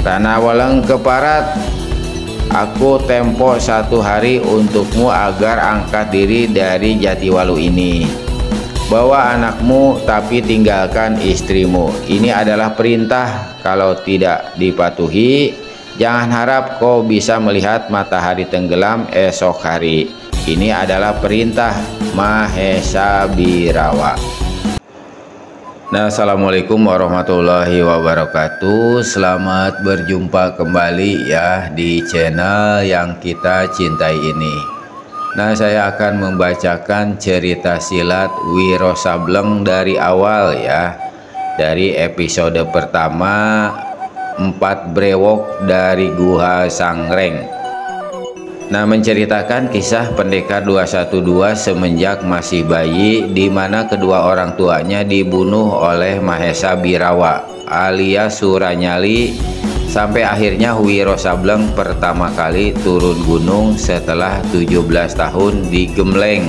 Rana Waleng Keparat, aku tempo 1 hari untukmu agar angkat diri dari Jatiwalu ini. Bawa anakmu tapi tinggalkan istrimu. Ini adalah perintah. Kalau tidak dipatuhi, jangan harap kau bisa melihat matahari tenggelam esok hari. Ini adalah perintah Mahesa Birawa. Nah, assalamualaikum warahmatullahi wabarakatuh. Selamat berjumpa kembali ya di channel yang kita cintai ini. Nah, saya akan membacakan cerita silat Wiro Sableng dari awal ya. Dari episode pertama, 4 Brewok dari Guha Sangreng. Nah, menceritakan kisah pendekar 212 semenjak masih bayi, di mana kedua orang tuanya dibunuh oleh Mahesa Birawa alias Suranyali, sampai akhirnya Wiro Sableng pertama kali turun gunung setelah 17 tahun digembleng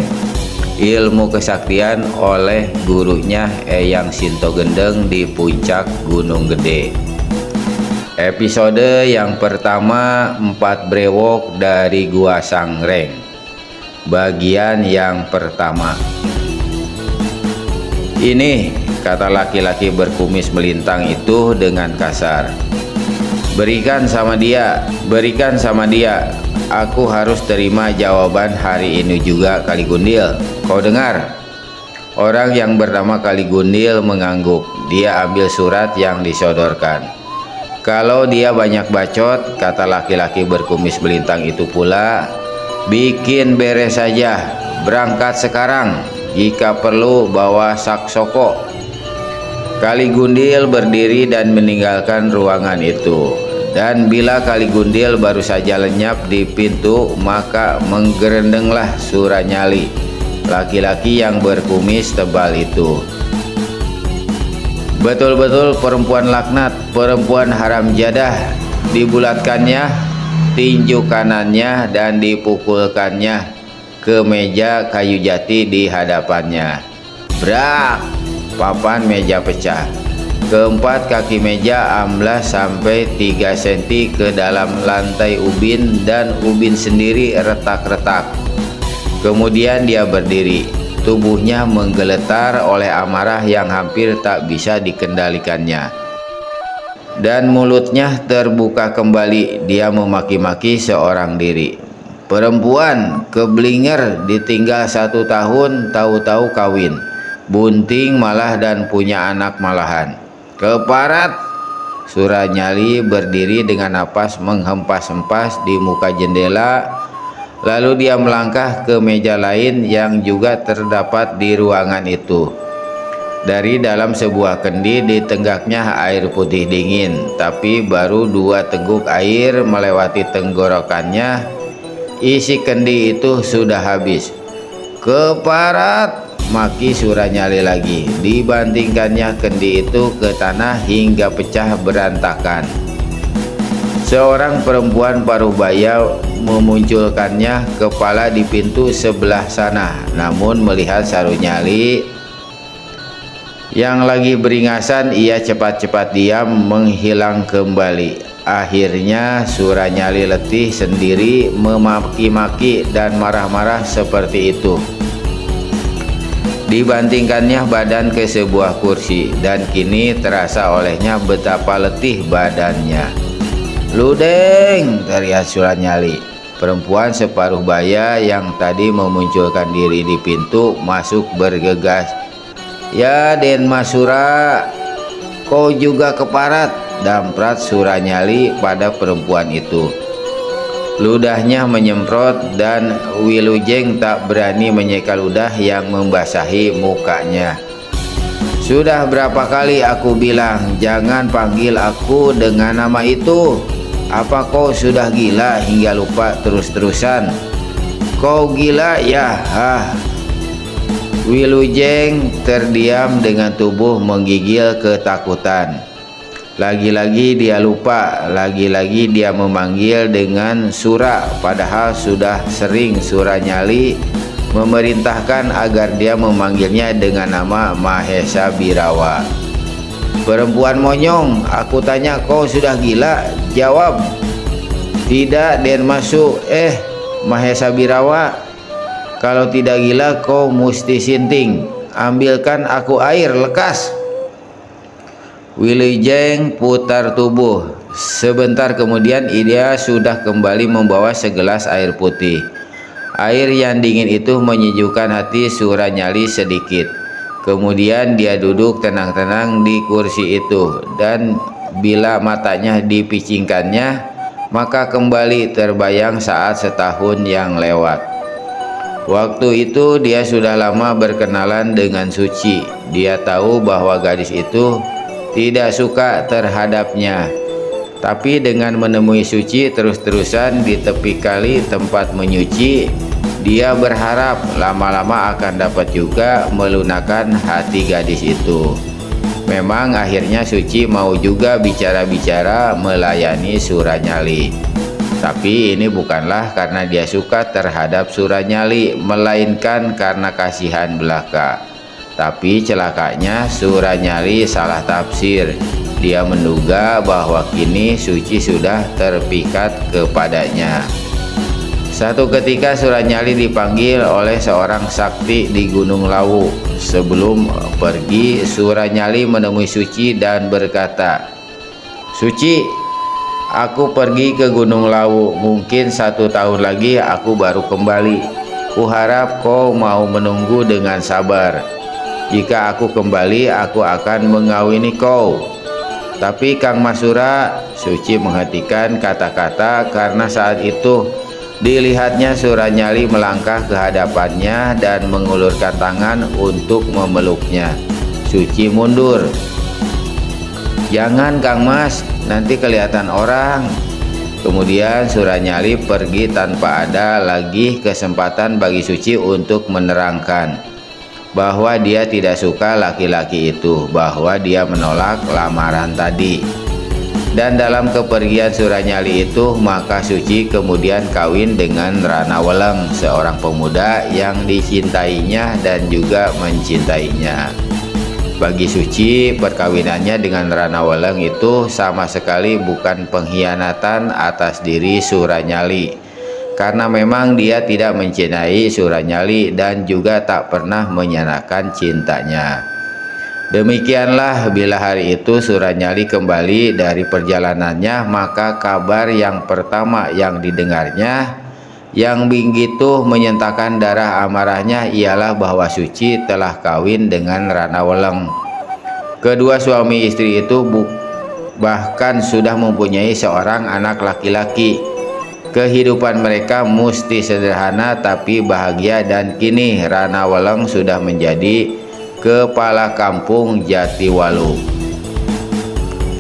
ilmu kesaktian oleh gurunya Eyang Sinto Gendeng di puncak Gunung Gede. Episode yang pertama, 4 Brewok dari Gua Sangreng. Bagian yang pertama. Ini, kata laki-laki berkumis melintang itu dengan kasar. Berikan sama dia, berikan sama dia. Aku harus terima jawaban hari ini juga, Kaligundil. Kau dengar? Orang yang bernama Kaligundil mengangguk. Dia ambil surat yang disodorkan. Kalau dia banyak bacot, kata laki-laki berkumis melintang itu pula, bikin beres saja, berangkat sekarang, jika perlu bawa saksoko. Kaligundil berdiri dan meninggalkan ruangan itu. Dan bila Kaligundil baru saja lenyap di pintu, maka menggerendenglah Suranyali, laki-laki yang berkumis tebal itu. Betul-betul perempuan laknat, perempuan haram jadah. Dibulatkannya tinju kanannya dan dipukulkannya ke meja kayu jati di hadapannya. Brak! Papan meja pecah. Keempat kaki meja amblas sampai 3 cm ke dalam lantai ubin, dan ubin sendiri retak-retak. Kemudian dia berdiri. Tubuhnya menggeletar oleh amarah yang hampir tak bisa dikendalikannya. Dan mulutnya terbuka kembali. Dia memaki-maki seorang diri. Perempuan, keblinger, ditinggal 1 tahun, tahu-tahu kawin. Bunting malah dan punya anak malahan. Keparat! Suranyali berdiri dengan napas menghempas-hempas di muka jendela. Lalu dia melangkah ke meja lain yang juga terdapat di ruangan itu. Dari dalam sebuah kendi ditenggaknya air putih dingin, tapi baru 2 teguk air melewati tenggorokannya, isi kendi itu sudah habis. Keparat! Maki Suranyali lagi. Dibantingkannya kendi itu ke tanah hingga pecah berantakan. Seorang perempuan paruh baya memunculkannya kepala di pintu sebelah sana. Namun melihat Suranyali yang lagi beringasan, ia cepat-cepat diam menghilang kembali. Akhirnya Suranyali letih sendiri memaki-maki dan marah-marah seperti itu. Dibantingkannya badan ke sebuah kursi, dan kini terasa olehnya betapa letih badannya. Ludeng! Teriak Suranyali. Perempuan separuh baya yang tadi memunculkan diri di pintu masuk bergegas. Ya Den Masura, kau juga keparat, damprat Suranyali pada perempuan itu. Ludahnya menyemprot dan Wilujeng tak berani menyeka ludah yang membasahi mukanya. Sudah berapa kali aku bilang jangan panggil aku dengan nama itu. Apa kau sudah gila hingga lupa terus-terusan? Kau gila ya? Wilujeng terdiam dengan tubuh menggigil ketakutan. Lagi-lagi dia lupa, lagi-lagi dia memanggil dengan Sura, padahal sudah sering Suranyali memerintahkan agar dia memanggilnya dengan nama Mahesa Birawa. Perempuan monyong, aku tanya, kau sudah gila? Jawab, tidak Den Masu. Mahesa Birawa, kalau tidak gila kau mesti sinting. Ambilkan aku air, lekas. Wilujeng putar tubuh. Sebentar kemudian dia sudah kembali membawa segelas air putih. Air yang dingin itu menyejukkan hati Suranyali sedikit. Kemudian dia duduk tenang-tenang di kursi itu, dan bila matanya dipicingkannya, maka kembali terbayang saat setahun yang lewat. Waktu itu dia sudah lama berkenalan dengan Suci. Dia tahu bahwa gadis itu tidak suka terhadapnya. Tapi dengan menemui Suci terus-terusan di tepi kali tempat menyuci, dia berharap lama-lama akan dapat juga melunakkan hati gadis itu. Memang akhirnya Suci mau juga bicara-bicara melayani Suranyali. Tapi ini bukanlah karena dia suka terhadap Suranyali, melainkan karena kasihan belaka. Tapi celakanya Suranyali salah tafsir. Dia menduga bahwa kini Suci sudah terpikat kepadanya. Satu ketika Suranyali dipanggil oleh seorang sakti di Gunung Lawu. Sebelum pergi, Suranyali menemui Suci dan berkata, Suci, aku pergi ke Gunung Lawu. Mungkin 1 tahun lagi aku baru kembali. Kuharap kau mau menunggu dengan sabar. Jika aku kembali, aku akan mengawini kau. Tapi Kang Masura, Suci menghentikan kata-kata karena saat itu dilihatnya Suranyali melangkah ke hadapannya dan mengulurkan tangan untuk memeluknya. Suci mundur. Jangan Kang Mas, nanti kelihatan orang. Kemudian Suranyali pergi tanpa ada lagi kesempatan bagi Suci untuk menerangkan bahwa dia tidak suka laki-laki itu, bahwa dia menolak lamaran tadi. Dan dalam kepergian Suranyali itu, maka Suci kemudian kawin dengan Ranaweleng, seorang pemuda yang dicintainya dan juga mencintainya. Bagi Suci, perkawinannya dengan Ranaweleng itu sama sekali bukan pengkhianatan atas diri Suranyali, karena memang dia tidak mencintai Suranyali dan juga tak pernah menyatakan cintanya. Demikianlah bila hari itu Suranyali kembali dari perjalanannya, maka kabar yang pertama yang didengarnya yang begitu menyentakan darah amarahnya ialah bahwa Suci telah kawin dengan Ranaweleng. Kedua suami istri itu bahkan sudah mempunyai seorang anak laki-laki. Kehidupan mereka mesti sederhana tapi bahagia, dan kini Ranaweleng sudah menjadi kepala kampung Jatiwalu.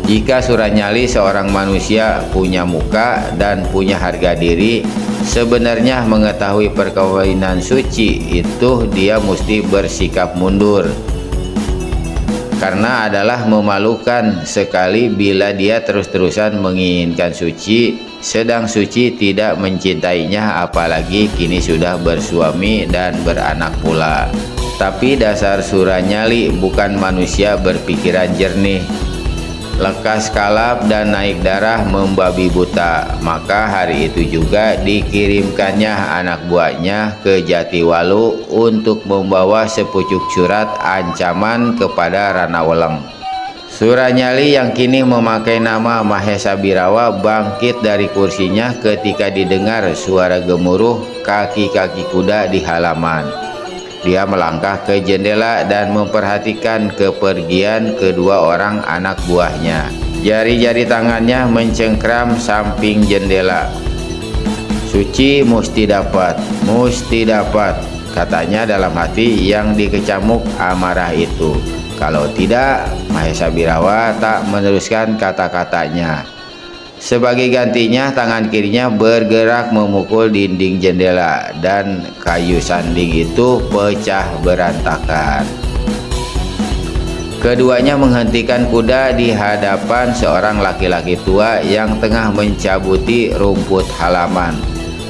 Jika Suranyali seorang manusia punya muka dan punya harga diri, sebenarnya mengetahui perkawinan Suci itu dia mesti bersikap mundur. Karena adalah memalukan sekali bila dia terus-terusan menginginkan Suci, sedang Suci tidak mencintainya, apalagi kini sudah bersuami dan beranak pula. Tapi dasar Suranyali bukan manusia berpikiran jernih. Lekas kalap dan naik darah membabi buta. Maka hari itu juga dikirimkannya anak buahnya ke Jatiwalu untuk membawa sepucuk surat ancaman kepada Ranaweleng. Suranyali yang kini memakai nama Mahesa Birawa bangkit dari kursinya ketika didengar suara gemuruh kaki-kaki kuda di halaman. Dia melangkah ke jendela dan memperhatikan kepergian kedua orang anak buahnya. Jari-jari tangannya mencengkram samping jendela. Suci mesti dapat, katanya dalam hati yang dikecamuk amarah itu. Kalau tidak, Mahesa Birawa tak meneruskan kata-katanya. Sebagai gantinya, tangan kirinya bergerak memukul dinding jendela dan kayu sanding itu pecah berantakan. Keduanya menghentikan kuda di hadapan seorang laki-laki tua yang tengah mencabuti rumput halaman.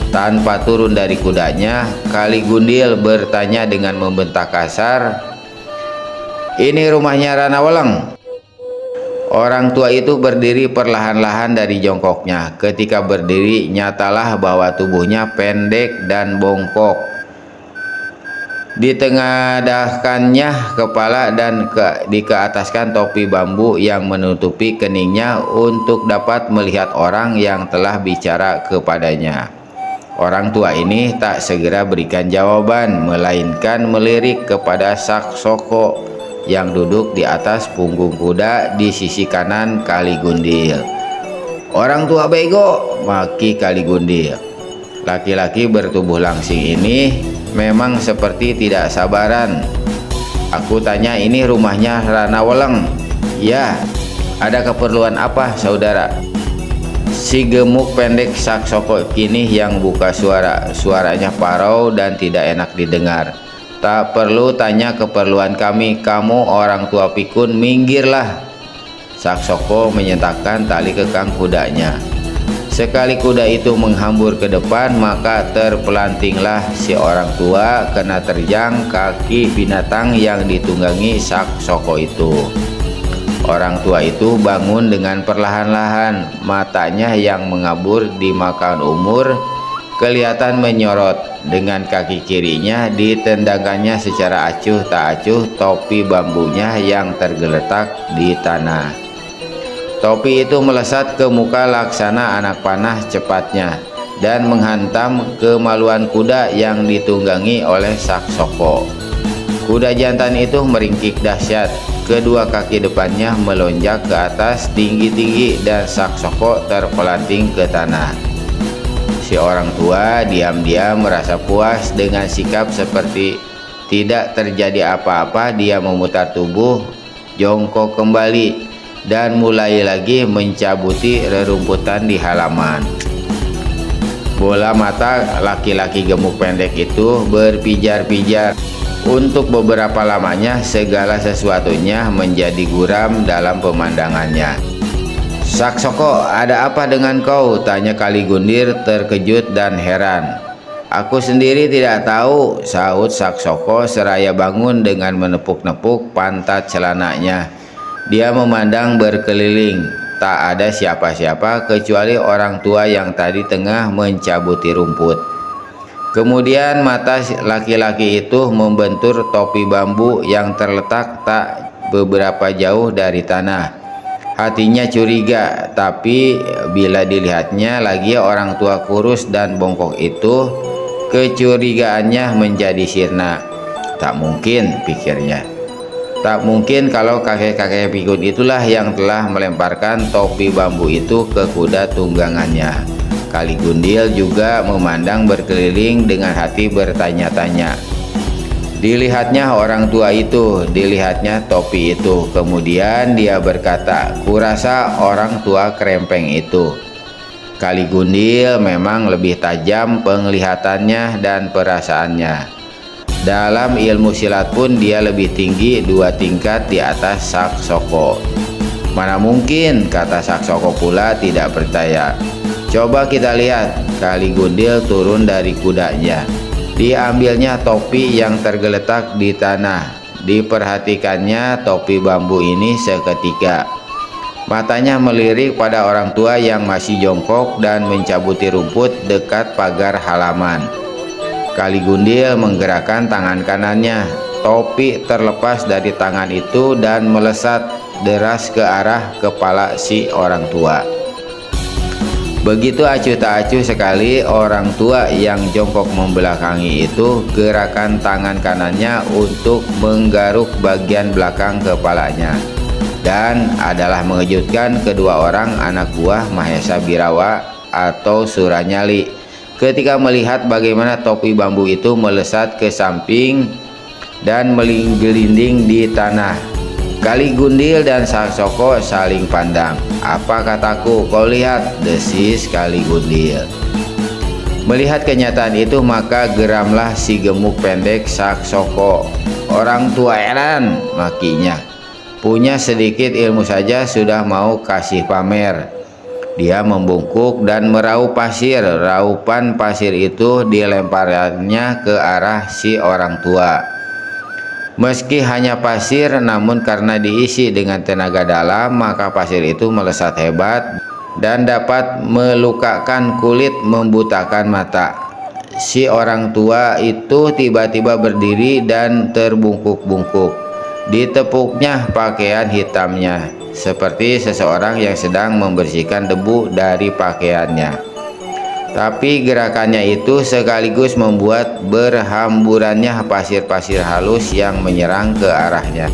Tanpa turun dari kudanya, Kaligundil bertanya dengan membentak kasar, "Ini rumahnya Ranaweleng?" Orang tua itu berdiri perlahan-lahan dari jongkoknya. Ketika berdiri, nyatalah bahwa tubuhnya pendek dan bongkok. Ditengadahkannya kepala dan dikeataskan topi bambu yang menutupi keningnya untuk dapat melihat orang yang telah bicara kepadanya. Orang tua ini tak segera berikan jawaban, melainkan melirik kepada Saksoko yang duduk di atas punggung kuda di sisi kanan Kaligundil. "Orang tua bego," maki Kaligundil. Laki-laki bertubuh langsing ini memang seperti tidak sabaran. "Aku tanya, ini rumahnya Rana Weleng?" "Ya." "Ada keperluan apa, saudara?" Si gemuk pendek Saksoko kini yang buka suara. Suaranya parau dan tidak enak didengar. "Tak perlu tanya keperluan kami, kamu orang tua pikun, minggirlah." Saksoko menyentakkan tali kekang kudanya. Sekali kuda itu menghambur ke depan, maka terpelantinglah si orang tua kena terjang kaki binatang yang ditunggangi Saksoko itu. Orang tua itu bangun dengan perlahan-lahan, matanya yang mengabur dimakan umur kelihatan menyorot. Dengan kaki kirinya ditendangkannya secara acuh tak acuh topi bambunya yang tergeletak di tanah. Topi itu melesat ke muka laksana anak panah cepatnya dan menghantam kemaluan kuda yang ditunggangi oleh Saksoko. Kuda jantan itu meringkik dahsyat. Kedua kaki depannya melonjak ke atas tinggi-tinggi dan Saksoko terpelanting ke tanah. Si orang tua diam-diam merasa puas dengan sikap seperti tidak terjadi apa-apa. Dia memutar tubuh, jongkok kembali, dan mulai lagi mencabuti rerumputan di halaman. Bola mata laki-laki gemuk pendek itu berpijar-pijar. Untuk beberapa lamanya segala sesuatunya menjadi guram dalam pemandangannya. "Saksoko, ada apa dengan kau?" tanya Kaligundil terkejut dan heran. "Aku sendiri tidak tahu," sahut Saksoko seraya bangun dengan menepuk-nepuk pantat celananya. Dia memandang berkeliling. Tak ada siapa-siapa kecuali orang tua yang tadi tengah mencabuti rumput. Kemudian mata laki-laki itu membentur topi bambu yang terletak tak beberapa jauh dari tanah. Hatinya curiga, tapi bila dilihatnya lagi orang tua kurus dan bongkok itu, kecurigaannya menjadi sirna. Tak mungkin, pikirnya. Tak mungkin kalau kakek-kakek pikun itulah yang telah melemparkan topi bambu itu ke kuda tunggangannya. Kaligundil juga memandang berkeliling dengan hati bertanya-tanya. Dilihatnya orang tua itu, dilihatnya topi itu. Kemudian dia berkata, "Kurasa orang tua kerempeng itu." Kaligundil memang lebih tajam penglihatannya dan perasaannya. Dalam ilmu silat pun dia lebih tinggi 2 tingkat di atas Saksoko. "Mana mungkin," kata Saksoko pula tidak percaya. "Coba kita lihat." Kaligundil turun dari kudanya. Diambilnya topi yang tergeletak di tanah. Diperhatikannya topi bambu ini seketika. Matanya melirik pada orang tua yang masih jongkok dan mencabuti rumput dekat pagar halaman. Kaligundil menggerakkan tangan kanannya. Topi terlepas dari tangan itu dan melesat deras ke arah kepala si orang tua. Begitu acuh tak acuh sekali orang tua yang jongkok membelakangi itu gerakan tangan kanannya untuk menggaruk bagian belakang kepalanya. Dan adalah mengejutkan kedua orang anak buah Mahesa Birawa atau Suranyali ketika melihat bagaimana topi bambu itu melesat ke samping dan menggelinding di tanah. Kaligundil dan Saksoko saling pandang. "Apa kataku? Kau lihat," desis Kaligundil. Melihat kenyataan itu maka geramlah si gemuk pendek Saksoko. "Orang tua eran," makinya. "Punya sedikit ilmu saja sudah mau kasih pamer." Dia membungkuk dan meraup pasir. Raupan pasir itu dilemparkannya ke arah si orang tua. Meski hanya pasir, namun karena diisi dengan tenaga dalam, maka pasir itu melesat hebat dan dapat melukakan kulit, membutakan mata. Si orang tua itu tiba-tiba berdiri dan terbungkuk-bungkuk. Ditepuknya pakaian hitamnya, seperti seseorang yang sedang membersihkan debu dari pakaiannya. Tapi gerakannya itu sekaligus membuat berhamburannya pasir-pasir halus yang menyerang ke arahnya.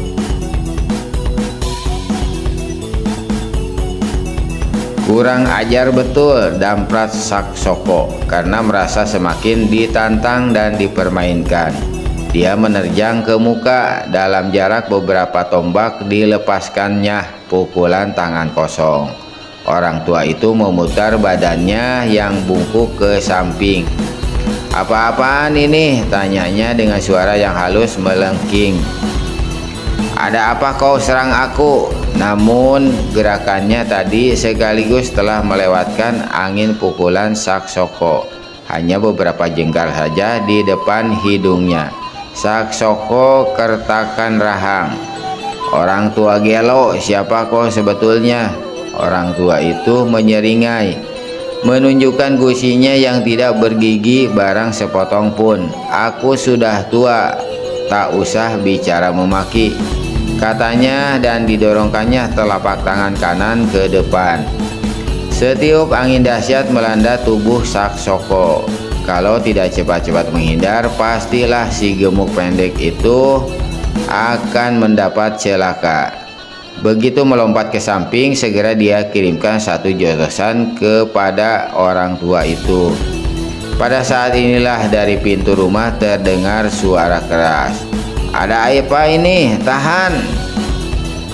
Kurang ajar betul Damprat Saksoko karena merasa semakin ditantang dan dipermainkan. Dia menerjang ke muka, dalam jarak beberapa tombak dilepaskannya pukulan tangan kosong. Orang tua itu memutar badannya yang bungkuk ke samping. "Apa-apaan ini?" tanyanya dengan suara yang halus melengking. "Ada apa kau serang aku?" Namun gerakannya tadi sekaligus telah melewatkan angin pukulan Saksoko. Hanya beberapa jengkal saja di depan hidungnya. Saksoko kertakan rahang. "Orang tua gelo, siapa kau sebetulnya?" Orang tua itu menyeringai, menunjukkan gusinya yang tidak bergigi barang sepotong pun. "Aku sudah tua, tak usah bicara memaki," katanya, dan didorongkannya telapak tangan kanan ke depan. Setiup angin dahsyat melanda tubuh Saksoko. Kalau tidak cepat-cepat menghindar, pastilah si gemuk pendek itu akan mendapat celaka. Begitu melompat ke samping, segera dia kirimkan satu jotosan kepada orang tua itu. Pada saat inilah dari pintu rumah terdengar suara keras. "Ada apa ini? Tahan!"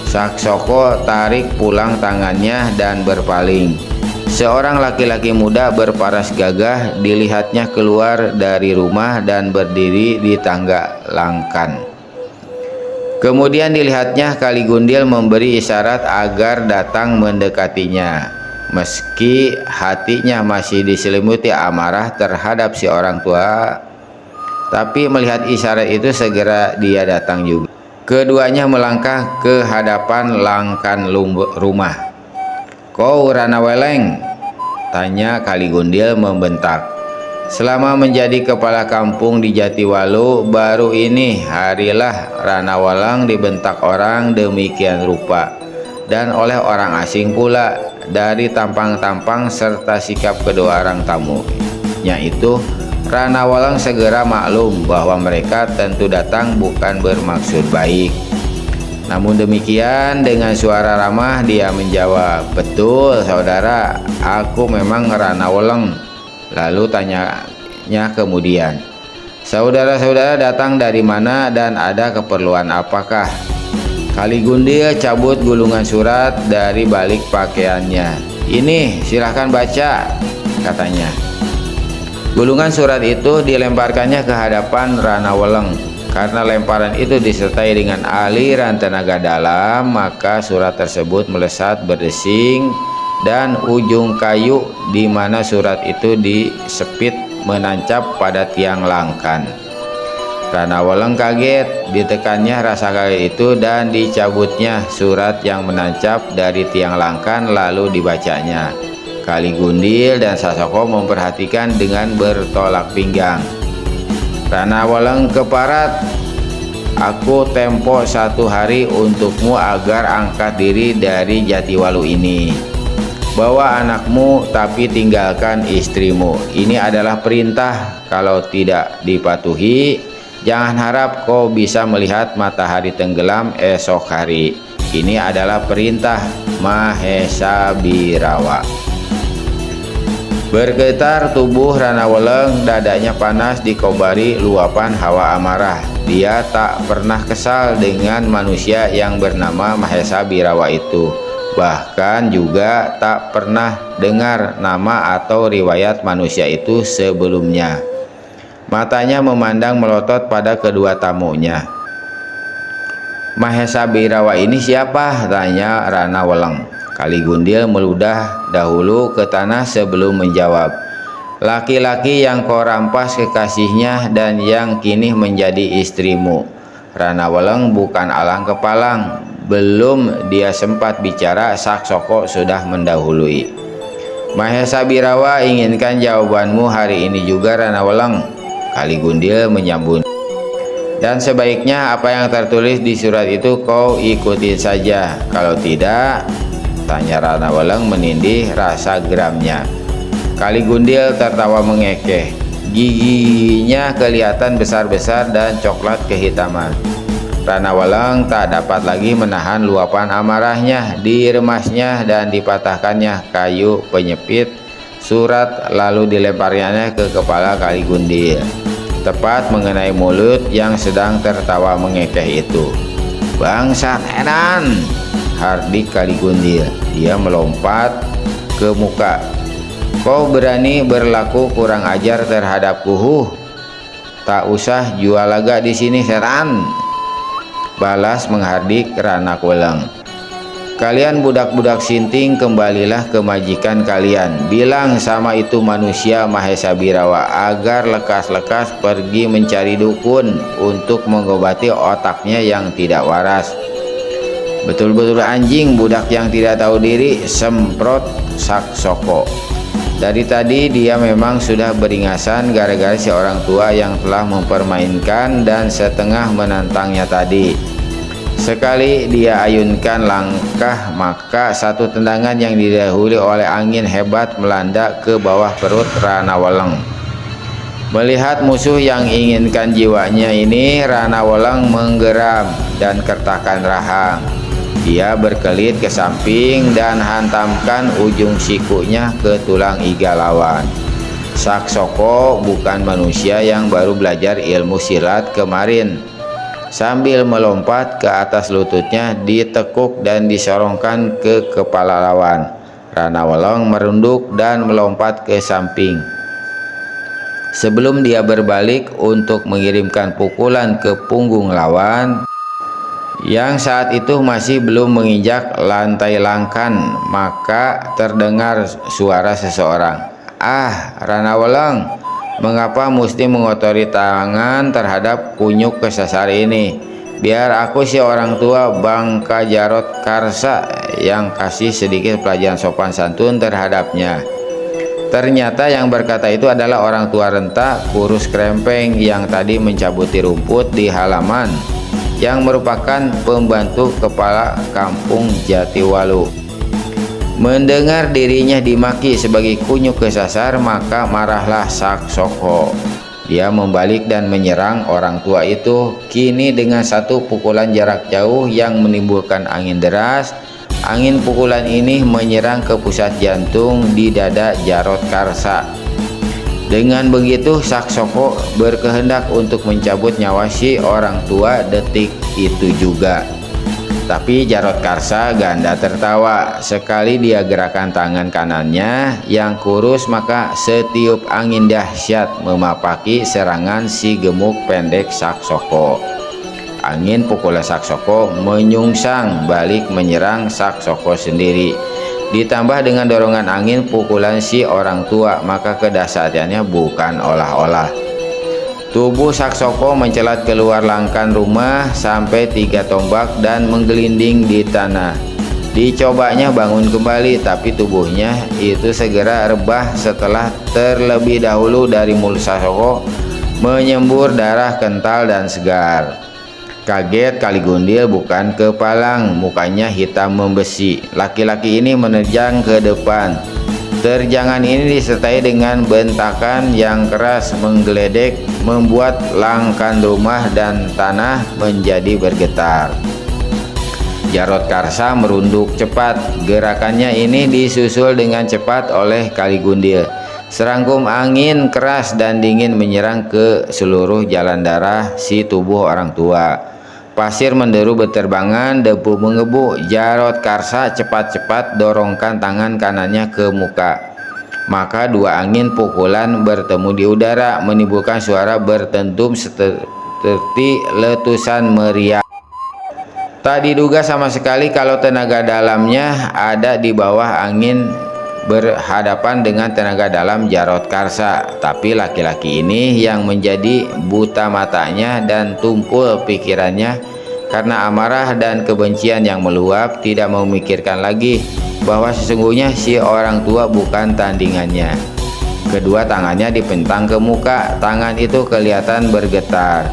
Saksoko tarik pulang tangannya dan berpaling. Seorang laki-laki muda berparas gagah dilihatnya keluar dari rumah dan berdiri di tangga langkan. Kemudian dilihatnya Kaligundil memberi isyarat agar datang mendekatinya. Meski hatinya masih diselimuti amarah terhadap si orang tua, tapi melihat isyarat itu segera dia datang juga. Keduanya melangkah ke hadapan langkan rumah. "Kau Ranaweleng?" tanya Kaligundil membentak. "Selama menjadi kepala kampung di Jatiwalu, baru ini harilah Ranaweleng dibentak orang demikian rupa, dan oleh orang asing pula. Dari tampang-tampang serta sikap kedua orang tamunya itu, Ranaweleng segera maklum bahwa mereka tentu datang bukan bermaksud baik. Namun demikian, dengan suara ramah dia menjawab, "Betul saudara, aku memang Ranaweleng." Lalu tanyanya kemudian, "Saudara-saudara datang dari mana dan ada keperluan apakah?" Kaligundil cabut gulungan surat dari balik pakaiannya. "Ini silahkan baca," katanya. Gulungan surat itu dilemparkannya ke hadapan Ranaweleng. Karena lemparan itu disertai dengan aliran tenaga dalam, maka surat tersebut melesat berdesing dan ujung kayu di mana surat itu disepit menancap pada tiang langkan. Ranaweleng kaget, ditekannya rasa kaget itu dan dicabutnya surat yang menancap dari tiang langkan lalu dibacanya. Kaligundil dan Saksoko memperhatikan dengan bertolak pinggang. "Ranaweleng keparat, aku tempo 1 hari untukmu agar angkat diri dari Jatiwalu ini. Bawa anakmu tapi tinggalkan istrimu. Ini adalah perintah, kalau tidak dipatuhi, jangan harap kau bisa melihat matahari tenggelam esok hari. Ini adalah perintah Mahesa Birawa." Bergetar tubuh Ranaweleng, dadanya panas dikobari luapan hawa amarah. Dia tak pernah kesal dengan manusia yang bernama Mahesa Birawa itu. Bahkan juga tak pernah dengar nama atau riwayat manusia itu sebelumnya. Matanya memandang melotot pada kedua tamunya. "Mahesa Birawa ini siapa?" tanya Ranaweleng. Kaligundil meludah dahulu ke tanah sebelum menjawab. "Laki-laki yang kau rampas kekasihnya dan yang kini menjadi istrimu. Rana Weleng bukan alang kepalang. Belum dia sempat bicara, Saksoko sudah mendahului. Mahesa Birawa inginkan jawabanmu hari ini juga Rana Weleng, Kali Gundil menyambut. Dan sebaiknya apa yang tertulis di surat itu kau ikutin saja. Kalau tidak, tanya Rana Weleng menindih rasa geramnya. Kali Gundil tertawa mengekeh. Giginya kelihatan besar-besar dan coklat kehitaman. Rana Weleng tak dapat lagi menahan luapan amarahnya. Diremasnya dan dipatahkannya kayu penyepit surat, lalu dilemparnya ke kepala Kali Gundil, tepat mengenai mulut yang sedang tertawa mengekeh itu. Bangsat edan, hardik Kali Gundil. Dia melompat ke muka. Kau berani berlaku kurang ajar terhadapku? Tak usah jual laga di sini setan, balas menghardik Rana Weleng. Kalian budak-budak sinting, kembalilah ke majikan kalian. Bilang sama itu manusia Mahesa Birawa agar lekas-lekas pergi mencari dukun untuk mengobati otaknya yang tidak waras. Betul-betul anjing budak yang tidak tahu diri, semprot Saksoko. Dari tadi dia memang sudah beringasan gara-gara si orang tua yang telah mempermainkan dan setengah menantangnya tadi. Sekali dia ayunkan langkah, maka satu tendangan yang didahului oleh angin hebat melanda ke bawah perut Rana Weleng. Melihat musuh yang inginkan jiwanya ini, Rana Weleng menggeram dan kertakan rahang. Dia berkelit ke samping dan hantamkan ujung sikunya ke tulang iga lawan. Saksoko bukan manusia yang baru belajar ilmu silat kemarin. Sambil melompat ke atas lututnya, ditekuk dan disorongkan ke kepala lawan. Rana Weleng merunduk dan melompat ke samping. Sebelum dia berbalik untuk mengirimkan pukulan ke punggung lawan, yang saat itu masih belum menginjak lantai langkan, maka terdengar suara seseorang. Ah, Rana Weleng, mengapa mesti mengotori tangan terhadap kunyuk kesasar ini? Biar aku si orang tua Bangka Jarot Karsa yang kasih sedikit pelajaran sopan santun terhadapnya. Ternyata yang berkata itu adalah orang tua renta kurus krempeng yang tadi mencabuti rumput di halaman, yang merupakan pembantu kepala kampung Jatiwalu. Mendengar dirinya dimaki sebagai kunyuk kesasar, maka marahlah Saksoko. Dia membalik dan menyerang orang tua itu, kini dengan satu pukulan jarak jauh yang menimbulkan angin deras. Angin pukulan ini menyerang ke pusat jantung di dada Jarot Karsa. Dengan begitu Saksoko berkehendak untuk mencabut nyawa si orang tua detik itu juga. Tapi Jarot Karsa ganda tertawa. Sekali dia gerakan tangan kanannya yang kurus, maka setiup angin dahsyat memapaki serangan si gemuk pendek Saksoko. Angin pukulan Saksoko menyungsang balik menyerang Saksoko sendiri. Ditambah dengan dorongan angin pukulan si orang tua, maka kedahsyatannya bukan olah-olah. Tubuh Saksoko mencelat keluar langkan rumah sampai 3 tombak dan menggelinding di tanah. Dicobanya bangun kembali, tapi tubuhnya itu segera rebah setelah terlebih dahulu dari mulut Saksoko menyembur darah kental dan segar. Kaget Kali Gundil bukan kepalang, mukanya hitam membesi. Laki-laki ini menerjang ke depan. Terjangan ini disertai dengan bentakan yang keras menggeledek, membuat langkan rumah dan tanah menjadi bergetar. Jarot Karsa merunduk cepat. Gerakannya ini disusul dengan cepat oleh Kali Gundil. Serangkum angin keras dan dingin menyerang ke seluruh jalan darah si tubuh orang tua. Pasir menderu beterbangan, debu mengebu. Jarot Karsa cepat-cepat dorongkan tangan kanannya ke muka. Maka dua angin pukulan bertemu di udara, menimbulkan suara bertentum seperti letusan meriam. Tak diduga sama sekali kalau tenaga dalamnya ada di bawah angin berhadapan dengan tenaga dalam Jarodkarsa. Tapi laki-laki ini yang menjadi buta matanya dan tumpul pikirannya karena amarah dan kebencian yang meluap, tidak memikirkan lagi bahwa sesungguhnya si orang tua bukan tandingannya. Kedua tangannya dipentang ke muka, tangan itu kelihatan bergetar.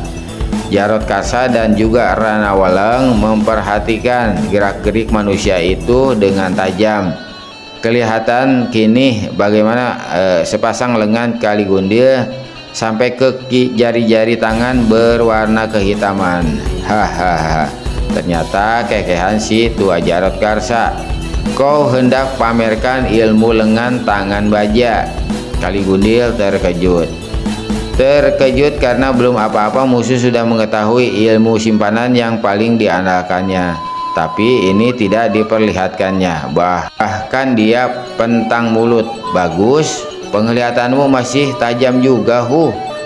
Jarodkarsa dan juga Ranawaleng memperhatikan gerak-gerik manusia itu dengan tajam. Kelihatan kini bagaimana sepasang lengan Kaligundil sampai ke jari-jari tangan berwarna kehitaman. Hahaha, ternyata kekehan si tua Jarodkarsa. Kau hendak pamerkan ilmu lengan tangan baja. Kaligundil terkejut. Terkejut karena belum apa-apa musuh sudah mengetahui ilmu simpanan yang paling diandalkannya. Tapi ini tidak diperlihatkannya. Bahkan dia pentang mulut. Bagus, penglihatanmu masih tajam juga,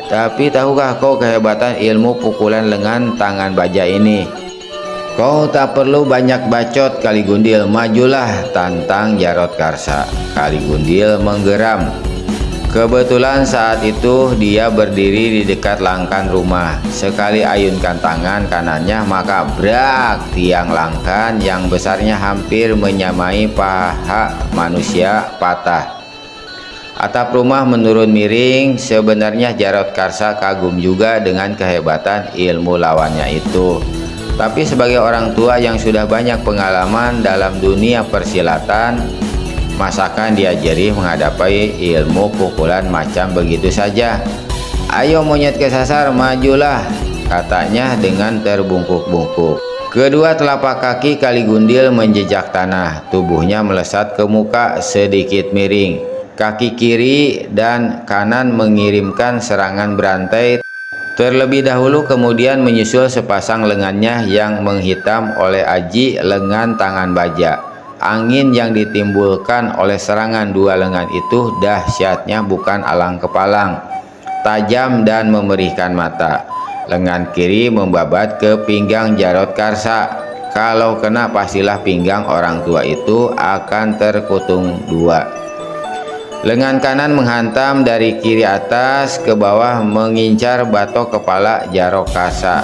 Tapi tahukah kau kehebatan ilmu pukulan lengan tangan baja ini? Kau tak perlu banyak bacot, Kaligundil. Majulah, tantang Jarodkarsa. Kaligundil menggeram. Kebetulan saat itu dia berdiri di dekat langkan rumah. Sekali ayunkan tangan kanannya, maka brak, tiang langkan yang besarnya hampir menyamai paha manusia patah. Atap rumah menurun miring. Sebenarnya Jarodkarsa kagum juga dengan kehebatan ilmu lawannya itu. Tapi sebagai orang tua yang sudah banyak pengalaman dalam dunia persilatan, masakan diajari menghadapi ilmu pukulan macam begitu saja. Ayo monyet kesasar, majulah, katanya dengan terbungkuk-bungkuk. Kedua telapak kaki Kaligundil menjejak tanah. Tubuhnya melesat ke muka sedikit miring. Kaki kiri dan kanan mengirimkan serangan berantai terlebih dahulu, kemudian menyusul sepasang lengannya yang menghitam oleh aji lengan tangan baja. Angin yang ditimbulkan oleh serangan dua lengan itu dahsyatnya bukan alang kepalang, tajam dan memerihkan mata. Lengan kiri membabat ke pinggang Jarodkarsa. Kalau kena pastilah pinggang orang tua itu akan terkutung dua. Lengan kanan menghantam dari kiri atas ke bawah mengincar batok kepala Jarodkarsa.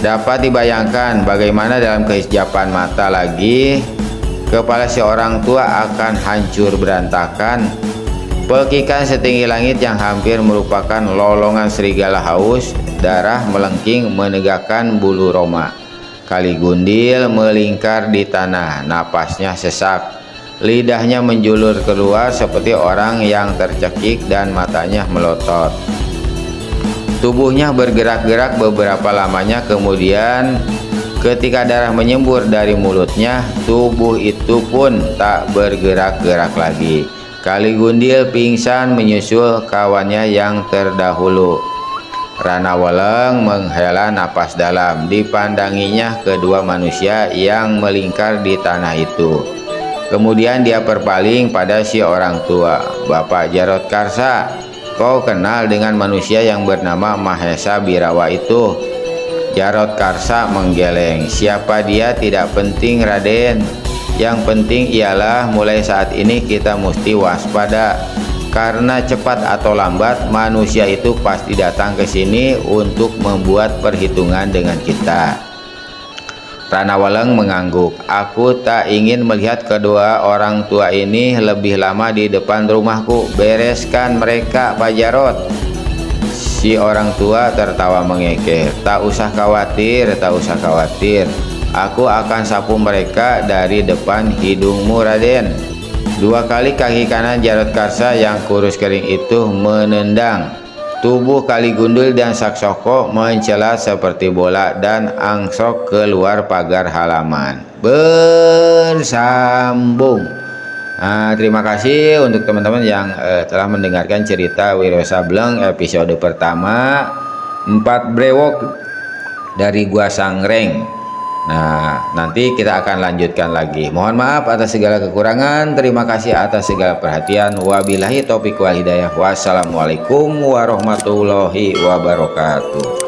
Dapat dibayangkan bagaimana dalam kehijapan mata lagi kepala seorang tua akan hancur berantakan. Pekikan setinggi langit yang hampir merupakan lolongan serigala haus, darah melengking menegakkan bulu roma. Kaligundil melingkar di tanah, napasnya sesak, lidahnya menjulur keluar seperti orang yang tercekik dan matanya melotot. Tubuhnya bergerak-gerak beberapa lamanya, kemudian ketika darah menyembur dari mulutnya, tubuh itu pun tak bergerak-gerak lagi. Kaligundil pingsan menyusul kawannya yang terdahulu. Ranawaleng menghela napas dalam. Dipandanginya kedua manusia yang melingkar di tanah itu. Kemudian dia berpaling pada si orang tua. Bapak Jarodkarsa, kau kenal dengan manusia yang bernama Mahesa Birawa itu? Jarodkarsa menggeleng. Siapa dia tidak penting, Raden. Yang penting ialah mulai saat ini kita mesti waspada, karena cepat atau lambat manusia itu pasti datang ke sini untuk membuat perhitungan dengan kita. Ranawaleng mengangguk. Aku tak ingin melihat kedua orang tua ini lebih lama di depan rumahku. Bereskan mereka, Pak Jarod. Si orang tua tertawa mengekeh. Tak usah khawatir, tak usah khawatir. Aku akan sapu mereka dari depan hidungmu, Raden. Dua kali kaki kanan Jarodkarsa yang kurus kering itu menendang. Tubuh Kaligundil dan Saksoko mencela seperti bola dan angsok keluar pagar halaman. Bersambung. Terima kasih untuk teman-teman yang telah mendengarkan cerita Wiro Sableng episode pertama, 4 brewok dari Gua Sangreng. Nah, nanti kita akan lanjutkan lagi. Mohon maaf atas segala kekurangan. Terima kasih atas segala perhatian. Wabillahi taufiq wal hidayah. Wassalamualaikum warahmatullahi wabarakatuh.